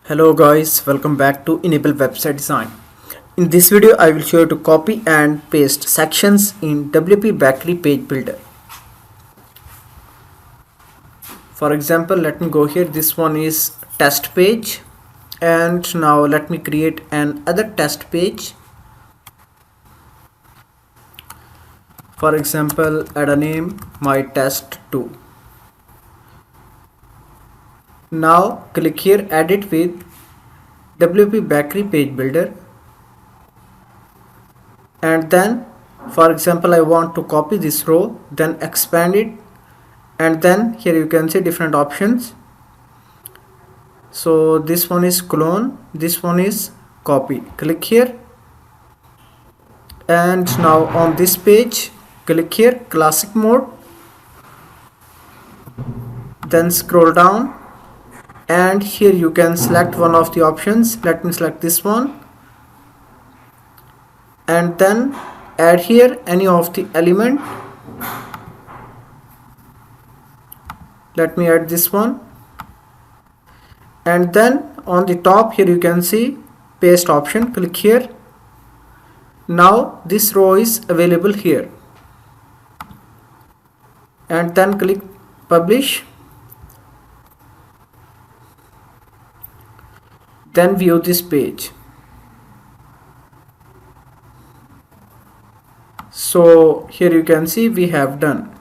Hello guys, welcome back to Enable Website Design. In this video I will show you to copy and paste sections in wpbakery page builder. For example, let me go here. This one is test page, and now let me create another test page. For example, add a name my test 2. Now click here, edit with wpbakery page builder, and then for example I want to copy this row, then expand it, and then here you can see different options. So this one is clone, this one is copy. Click here, and now on this page click here, classic mode, then scroll down, and here you can select one of the options. Let me select this one, and then add here any of the element. Let me add this one, and then on the top here you can see paste option. Click here. Now this row is available here, and then click publish, then view this page. So here you can see we have done.